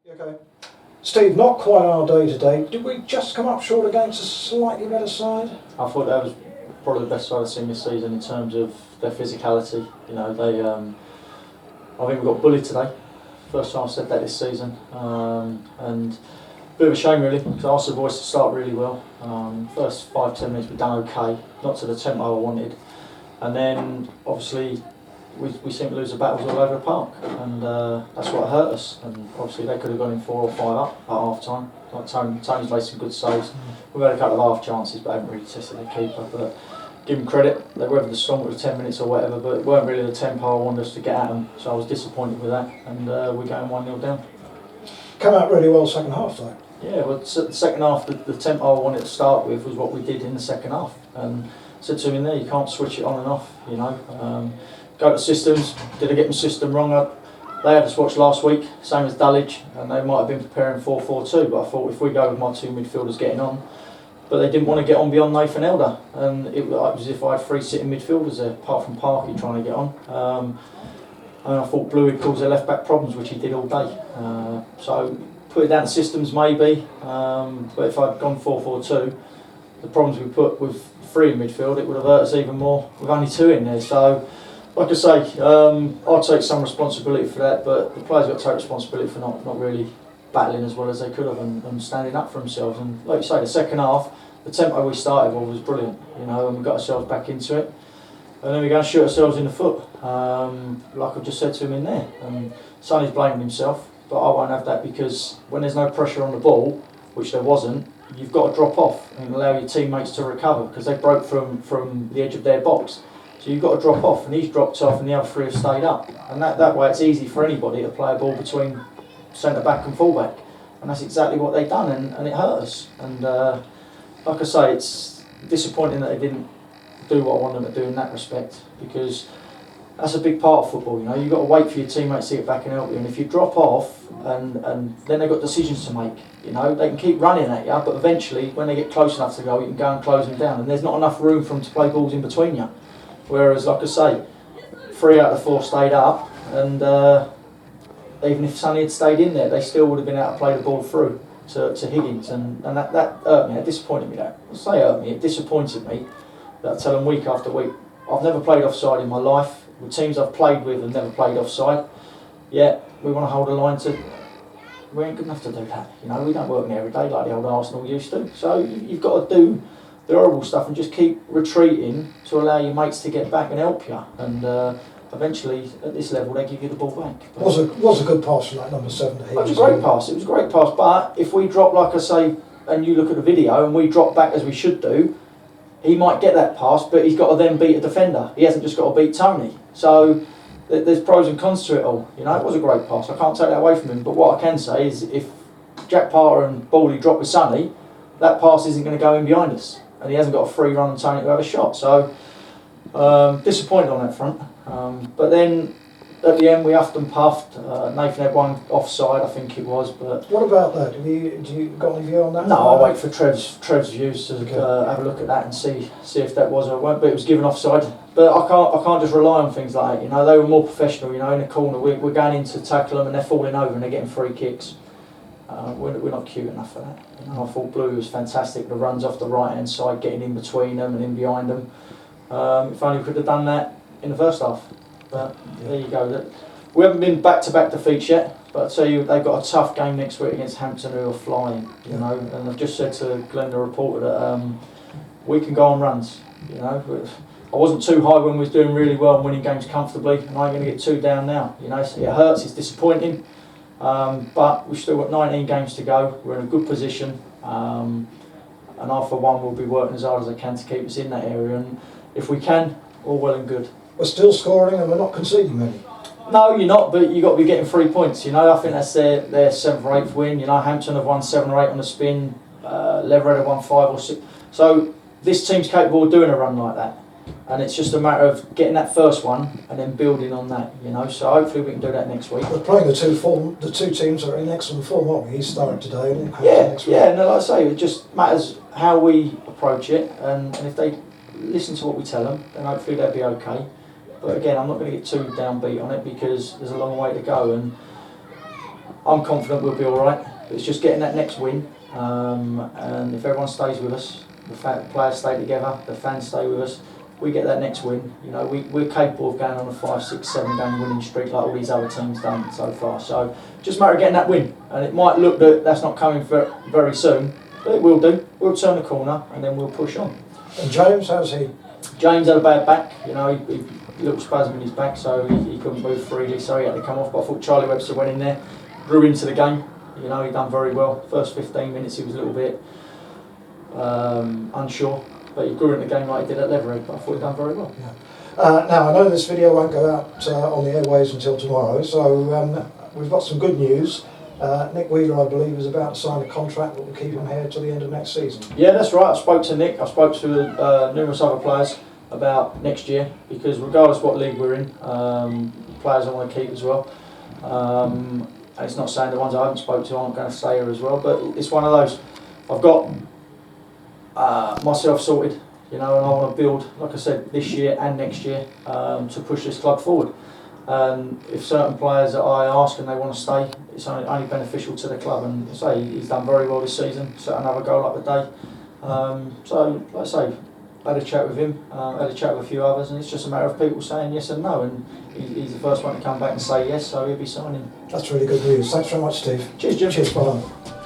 Okay. Steve, not quite our day today. Did we just come up short against a slightly better side? I thought that was probably the best side I've seen this season in terms of their physicality. You know, they. I think we got bullied today. First time I've said that this season, and a bit of a shame really, because I asked the boys to start really well. First 5-10 minutes we done okay, not to the tempo I wanted, and then obviously we seem to lose the battles all over the park, and that's what hurt us. And obviously they could have gone in 4 or 5 up at half time. Like Tony's made some good saves. We've had a couple of half chances, but haven't really tested their keeper. But give them credit, they weathered the storm with 10 minutes or whatever, but it weren't really the tempo I wanted us to get at them. So I was disappointed with that, and we're going 1-0 down. Come out really well second half though. Yeah, well, the second half, the tempo I wanted to start with was what we did in the second half. And I said to him in there, you can't switch it on and off, you know. Go to systems. Did I get my system wrong? They had us watch last week, same as Dulwich, and they might have been preparing 4-4-2, but I thought if we go with my 2 midfielders getting on, but they didn't want to get on beyond Nathan Elder, and it was as if I had 3 sitting midfielders there, apart from Parky trying to get on. And I thought Bluey caused their left back problems, which he did all day. So put it down to systems maybe, but if I'd gone 4-4-2, the problems we put with 3 in midfield, it would have hurt us even more with only 2 in there. So, like I say, I'll take some responsibility for that, but the players got to take responsibility for not really battling as well as they could have and standing up for themselves. And like you say, the second half, the tempo we started with was brilliant, you know, and we got ourselves back into it. And then we go and shoot ourselves in the foot, like I've just said to him in there. And Sonny's blaming himself, but I won't have that, because when there's no pressure on the ball, which there wasn't, you've got to drop off and allow your teammates to recover, because they broke from the edge of their box. So you've got to drop off, and he's dropped off and the other 3 have stayed up. And that way it's easy for anybody to play a ball between centre back and full back. And that's exactly what they've done, and it hurt us. And like I say, it's disappointing that they didn't do what I want them to do in that respect, because that's a big part of football. You know, you've got to wait for your teammates to get back and help you. And if you drop off, and then they've got decisions to make. You know, they can keep running at you, but eventually, when they get close enough to go, you can go and close them down. And there's not enough room for them to play balls in between you. Whereas, like I say, 3 out of the 4 stayed up, and even if Sonny had stayed in there, they still would have been able to play the ball through to Higgins, and that hurt me. It disappointed me. That I say hurt me. It disappointed me. That I tell them week after week, I've never played offside in my life. The teams I've played with have never played offside. Yet we want to hold a line to. We ain't good enough to do that. You know, we don't work in every day like the old Arsenal used to. So you've got to do the horrible stuff and just keep retreating to allow your mates to get back and help you. And eventually, at this level, they give you the ball back. Was a good pass from that number 7 to Higgins. It was a great pass. It was a great pass. But if we drop, like I say, and you look at the video, and we drop back as we should do, he might get that pass, but he's got to then beat a defender. He hasn't just got to beat Tony. So there's pros and cons to it all. You know, it was a great pass. I can't take that away from him. But what I can say is, if Jack Parter and Bally drop with Sonny, that pass isn't going to go in behind us, and he hasn't got a free run on Tony to have a shot. So disappointed on that front. But then at the end we huffed and puffed. Nathan had one offside, I think it was. But what about that? Do you got any view on that? No, I'll wait for Trev's views to have a look at that and see if that was or won't. But it was given offside. But I can't just rely on things like that. You know, they were more professional. You know, in the corner we're going in to tackle them and they're falling over and they're getting free kicks. We're not cute enough for that. You know, I thought Blue was fantastic. The runs off the right hand side, getting in between them and in behind them. If only we could have done that in the first half. But there you go. We haven't been back-to-back defeats yet, but I tell you, they've got a tough game next week against Hampton, who are flying. You know, and I've just said to Glenn, the reporter, that we can go on runs. You know, I wasn't too high when we was doing really well and winning games comfortably, and I ain't going to get 2 down now. You know, so it hurts. It's disappointing, but we've still got 19 games to go. We're in a good position, and I, for one, will be working as hard as I can to keep us in that area. And if we can, all well and good. We're still scoring and we're not conceding many. No, you're not, but you've got to be getting 3 points. You know, I think that's their 7th or 8th win. You know, Hampton have won 7 or 8 on the spin. Leverhead have won 5 or 6. So this team's capable of doing a run like that. And it's just a matter of getting that first one and then building on that, you know. So hopefully we can do that next week. We're playing the two teams that are in excellent form, aren't we? He's started today, and next week. Yeah, no, like I say, it just matters how we approach it, and if they listen to what we tell them, then hopefully they'll be okay. But again, I'm not going to get too downbeat on it, because there's a long way to go, and I'm confident we'll be all right. It's just getting that next win, and if everyone stays with us, the players stay together, the fans stay with us, we get that next win. You know, we're capable of going on a 5, 6, 7 game winning streak like all these other teams done so far. So just a matter of getting that win, and it might look that that's not coming for very soon, but it will do. We'll turn the corner and then we'll push on. And James, how's he? James had a bad back, you know, he little spasm in his back, so he couldn't move freely, so he had to come off. But I thought Charlie Webster went in there, grew into the game. You know, he done very well. First 15 minutes he was a little bit unsure, but he grew into the game like he did at Leatherhead. But I thought he done very well. Yeah. Now I know this video won't go out on the airways until tomorrow, so we've got some good news. Nick Wheeler, I believe, is about to sign a contract that will keep him here till the end of next season. Yeah, that's right. I spoke to Nick. I spoke to numerous other players about next year, because regardless what league we're in, players I want to keep as well. And it's not saying the ones I haven't spoke to aren't going to stay here as well, but it's one of those. I've got myself sorted, you know, and I want to build, like I said, this year and next year to push this club forward. And if certain players that I ask and they want to stay, it's only beneficial to the club. And say he's done very well this season, set another goal up a day. So, like I say, I had a chat with him, had a chat with a few others, and it's just a matter of people saying yes and no. And he's the first one to come back and say yes, so he'll be signing. That's really good news. Thanks very much, Steve. Cheers, Jim. Cheers, bye.